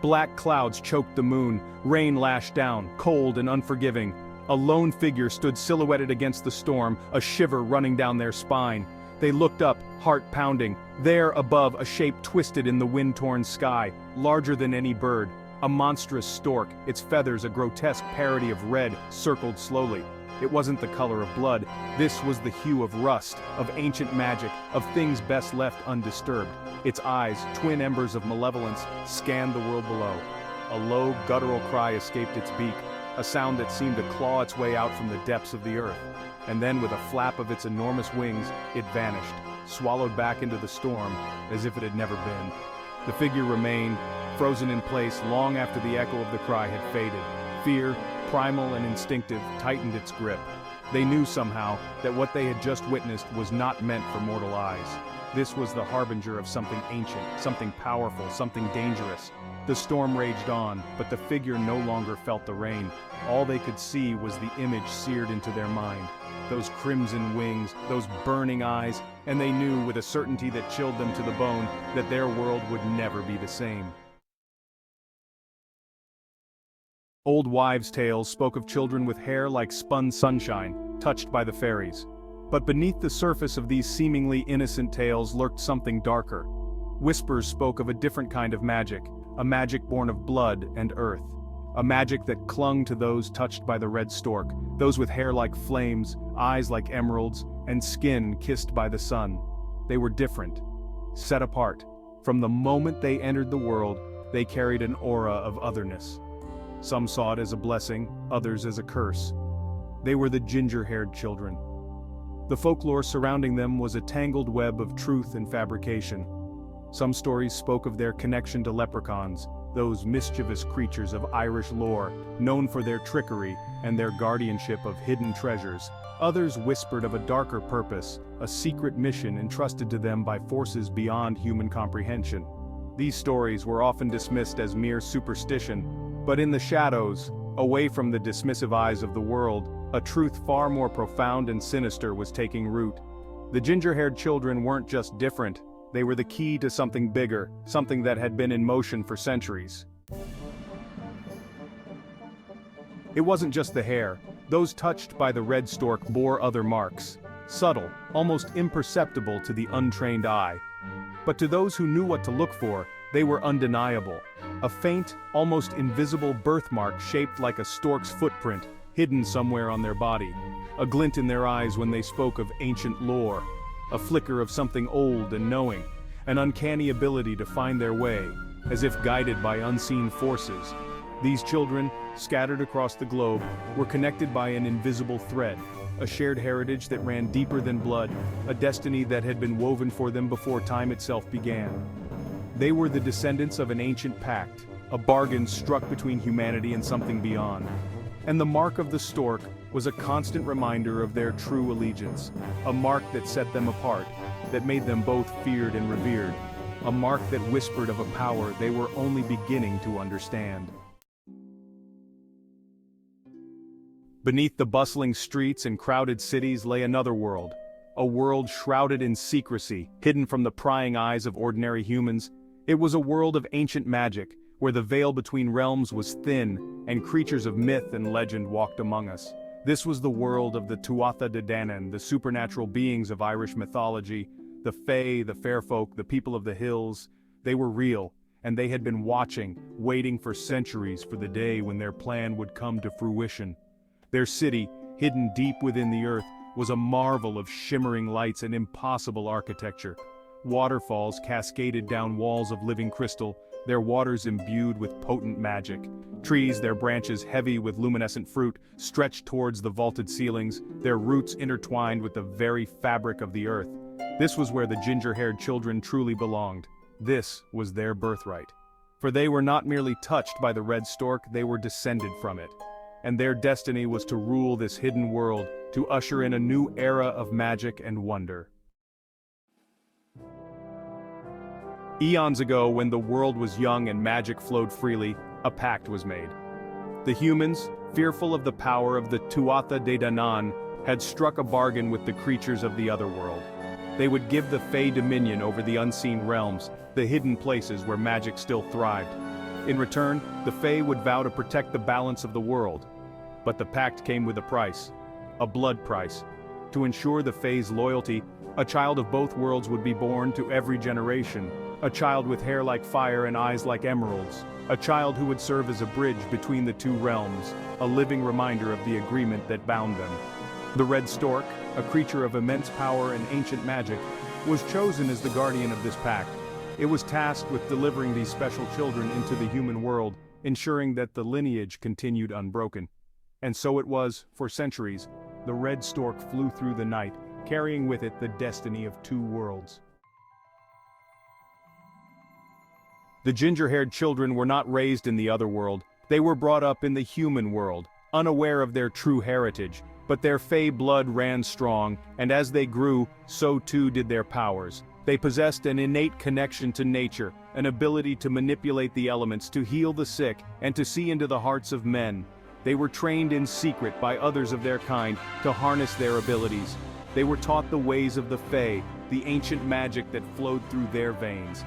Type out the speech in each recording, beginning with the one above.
Black clouds choked the moon, rain lashed down, cold and unforgiving. A lone figure stood silhouetted against the storm, a shiver running down their spine. They looked up, heart pounding. There above, a shape twisted in the wind-torn sky, larger than any bird. A monstrous stork, its feathers a grotesque parody of red, circled slowly. It wasn't the color of blood, this was the hue of rust, of ancient magic, of things best left undisturbed. Its eyes, twin embers of malevolence, scanned the world below. A low, guttural cry escaped its beak, a sound that seemed to claw its way out from the depths of the earth. And then with a flap of its enormous wings, it vanished, swallowed back into the storm, as if it had never been. The figure remained, frozen in place long after the echo of the cry had faded. Fear, primal and instinctive, tightened its grip. They knew somehow that what they had just witnessed was not meant for mortal eyes. This was the harbinger of something ancient, something powerful, something dangerous. The storm raged on, but the figure no longer felt the rain. All they could see was the image seared into their mind. Those crimson wings, those burning eyes, and they knew with a certainty that chilled them to the bone that their world would never be the same. Old wives' tales spoke of children with hair like spun sunshine, touched by the fairies. But beneath the surface of these seemingly innocent tales lurked something darker. Whispers spoke of a different kind of magic, a magic born of blood and earth. A magic that clung to those touched by the red stork, those with hair like flames, eyes like emeralds, and skin kissed by the sun. They were different, set apart. From the moment they entered the world, they carried an aura of otherness. Some saw it as a blessing, others as a curse. They were the ginger-haired children. The folklore surrounding them was a tangled web of truth and fabrication. Some stories spoke of their connection to leprechauns, those mischievous creatures of Irish lore, known for their trickery and their guardianship of hidden treasures. Others whispered of a darker purpose, a secret mission entrusted to them by forces beyond human comprehension. These stories were often dismissed as mere superstition, but in the shadows, away from the dismissive eyes of the world, a truth far more profound and sinister was taking root. The ginger-haired children weren't just different, they were the key to something bigger, something that had been in motion for centuries. It wasn't just the hair. Those touched by the red stork bore other marks, subtle, almost imperceptible to the untrained eye. But to those who knew what to look for, they were undeniable. A faint, almost invisible birthmark shaped like a stork's footprint, hidden somewhere on their body. A glint in their eyes when they spoke of ancient lore. A flicker of something old and knowing. An uncanny ability to find their way, as if guided by unseen forces. These children, scattered across the globe, were connected by an invisible thread. A shared heritage that ran deeper than blood, a destiny that had been woven for them before time itself began. They were the descendants of an ancient pact, a bargain struck between humanity and something beyond. And the mark of the stork was a constant reminder of their true allegiance, a mark that set them apart, that made them both feared and revered, a mark that whispered of a power they were only beginning to understand. Beneath the bustling streets and crowded cities lay another world, a world shrouded in secrecy, hidden from the prying eyes of ordinary humans. It was a world of ancient magic, where the veil between realms was thin, and creatures of myth and legend walked among us. This was the world of the Tuatha De Danann, the supernatural beings of Irish mythology, the Fae, the fair folk, the people of the hills. They were real, and they had been watching, waiting for centuries for the day when their plan would come to fruition. Their city, hidden deep within the earth, was a marvel of shimmering lights and impossible architecture. Waterfalls cascaded down walls of living crystal, their waters imbued with potent magic. Trees, their branches heavy with luminescent fruit, stretched towards the vaulted ceilings, their roots intertwined with the very fabric of the earth. This was where the ginger-haired children truly belonged. This was their birthright. For they were not merely touched by the red stork, they were descended from it. And their destiny was to rule this hidden world, to usher in a new era of magic and wonder. Eons ago, when the world was young and magic flowed freely, a pact was made. The humans, fearful of the power of the Tuatha De Danann, had struck a bargain with the creatures of the other world. They would give the Fae dominion over the unseen realms, the hidden places where magic still thrived. In return, the Fae would vow to protect the balance of the world. But the pact came with a price. A blood price. To ensure the Fae's loyalty, a child of both worlds would be born to every generation. A child with hair like fire and eyes like emeralds. A child who would serve as a bridge between the two realms, a living reminder of the agreement that bound them. The Red Stork, a creature of immense power and ancient magic, was chosen as the guardian of this pact. It was tasked with delivering these special children into the human world, ensuring that the lineage continued unbroken. And so it was, for centuries, the Red Stork flew through the night, carrying with it the destiny of two worlds. The ginger-haired children were not raised in the other world, they were brought up in the human world, unaware of their true heritage, but their Fae blood ran strong, and as they grew, so too did their powers. They possessed an innate connection to nature, an ability to manipulate the elements, to heal the sick, and to see into the hearts of men. They were trained in secret by others of their kind to harness their abilities. They were taught the ways of the Fae, the ancient magic that flowed through their veins.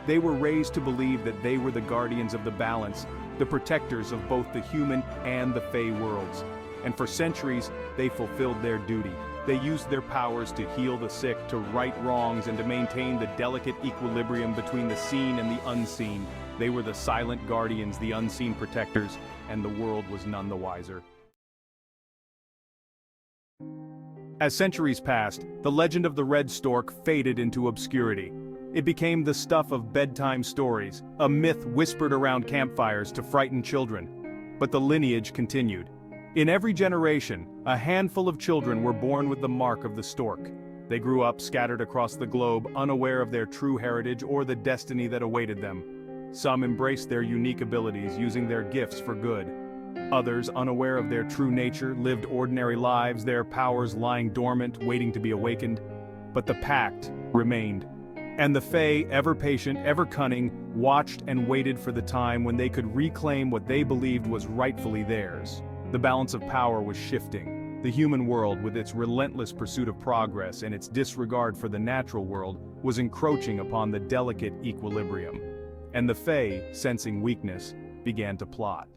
They were raised to believe that they were the guardians of the balance, the protectors of both the human and the Fae worlds. And for centuries, they fulfilled their duty. They used their powers to heal the sick, to right wrongs, and to maintain the delicate equilibrium between the seen and the unseen. They were the silent guardians, the unseen protectors, and the world was none the wiser. As centuries passed, the legend of the Red Stork faded into obscurity. It became the stuff of bedtime stories, a myth whispered around campfires to frighten children. But the lineage continued. In every generation, a handful of children were born with the mark of the stork. They grew up scattered across the globe, unaware of their true heritage or the destiny that awaited them. Some embraced their unique abilities, using their gifts for good. Others, unaware of their true nature, lived ordinary lives, their powers lying dormant, waiting to be awakened. But the pact remained. And the Fae, ever patient, ever cunning, watched and waited for the time when they could reclaim what they believed was rightfully theirs. The balance of power was shifting. The human world, with its relentless pursuit of progress and its disregard for the natural world, was encroaching upon the delicate equilibrium. And the Fae, sensing weakness, began to plot.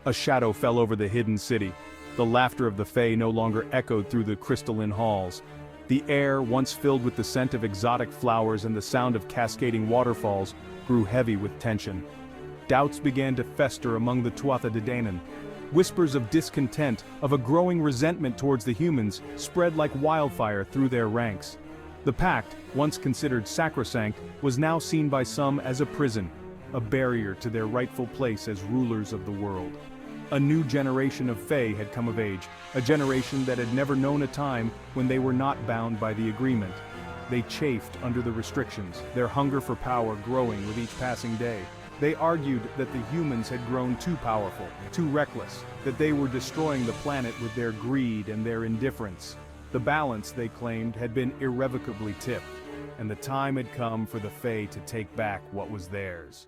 A shadow fell over the hidden city. The laughter of the Fae no longer echoed through the crystalline halls. The air, once filled with the scent of exotic flowers and the sound of cascading waterfalls, grew heavy with tension. Doubts began to fester among the Tuatha De Danann. Whispers of discontent, of a growing resentment towards the humans, spread like wildfire through their ranks. The pact, once considered sacrosanct, was now seen by some as a prison, a barrier to their rightful place as rulers of the world. A new generation of Fae had come of age, a generation that had never known a time when they were not bound by the agreement. They chafed under the restrictions, their hunger for power growing with each passing day. They argued that the humans had grown too powerful, too reckless, that they were destroying the planet with their greed and their indifference. The balance, they claimed, had been irrevocably tipped, and the time had come for the Fae to take back what was theirs.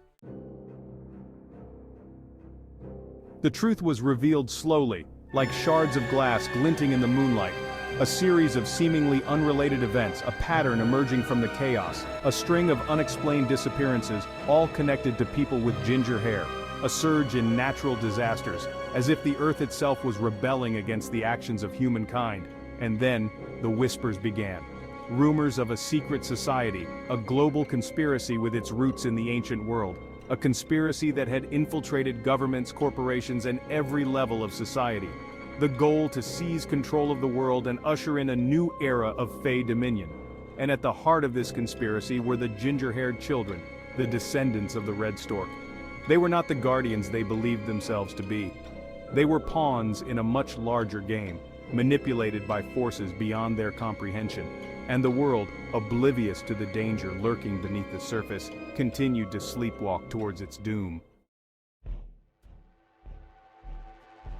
The truth was revealed slowly, like shards of glass glinting in the moonlight. A series of seemingly unrelated events, a pattern emerging from the chaos, a string of unexplained disappearances, all connected to people with ginger hair, a surge in natural disasters, as if the earth itself was rebelling against the actions of humankind. And then, the whispers began. Rumors of a secret society, a global conspiracy with its roots in the ancient world. A conspiracy that had infiltrated governments, corporations, and every level of society. The goal to seize control of the world and usher in a new era of Fae dominion. And at the heart of this conspiracy were the ginger-haired children, the descendants of the Red Stork. They were not the guardians they believed themselves to be. They were pawns in a much larger game, manipulated by forces beyond their comprehension. And the world, oblivious to the danger lurking beneath the surface, continued to sleepwalk towards its doom.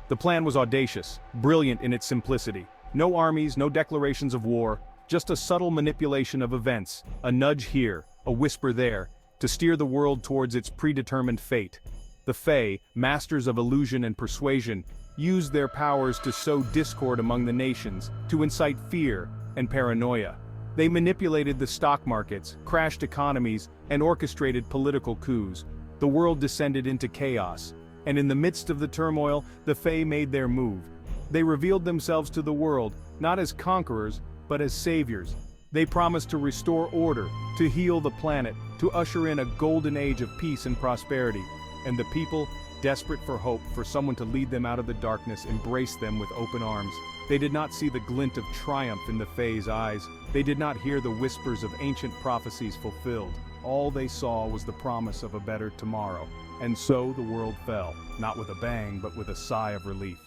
The plan was audacious, brilliant in its simplicity. No armies, no declarations of war, just a subtle manipulation of events, a nudge here, a whisper there, to steer the world towards its predetermined fate. The Fae, masters of illusion and persuasion, used their powers to sow discord among the nations, to incite fear and paranoia. They manipulated the stock markets, crashed economies, and orchestrated political coups. The world descended into chaos, and in the midst of the turmoil, the Fae made their move. They revealed themselves to the world, not as conquerors, but as saviors. They promised to restore order, to heal the planet, to usher in a golden age of peace and prosperity. And the people, desperate for hope, for someone to lead them out of the darkness, embraced them with open arms. They did not see the glint of triumph in the Fae's eyes. They did not hear the whispers of ancient prophecies fulfilled. All they saw was the promise of a better tomorrow. And so the world fell, not with a bang, but with a sigh of relief.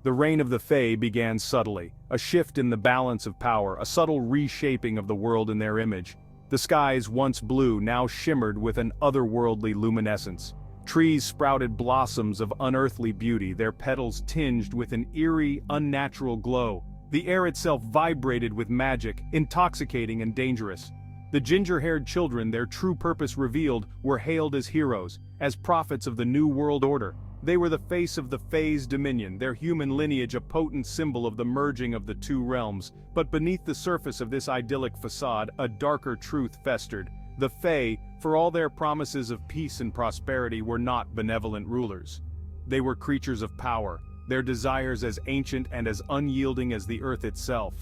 The reign of the Fae began subtly, a shift in the balance of power, a subtle reshaping of the world in their image. The skies, once blue, now shimmered with an otherworldly luminescence. Trees sprouted blossoms of unearthly beauty, their petals tinged with an eerie, unnatural glow. The air itself vibrated with magic, intoxicating and dangerous. The ginger-haired children, their true purpose revealed, were hailed as heroes, as prophets of the new world order. They were the face of the Fae's dominion, their human lineage a potent symbol of the merging of the two realms. But beneath the surface of this idyllic facade, a darker truth festered. The Fae, for all their promises of peace and prosperity, were not benevolent rulers. They were creatures of power, their desires as ancient and as unyielding as the earth itself.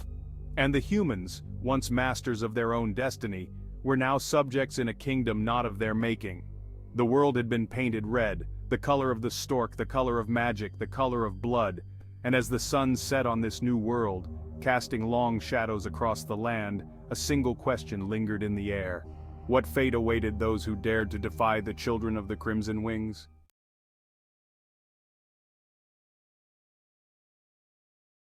And the humans, once masters of their own destiny, were now subjects in a kingdom not of their making. The world had been painted red, the color of the stork, the color of magic, the color of blood. And as the sun set on this new world, casting long shadows across the land, a single question lingered in the air. What fate awaited those who dared to defy the children of the Crimson Wings?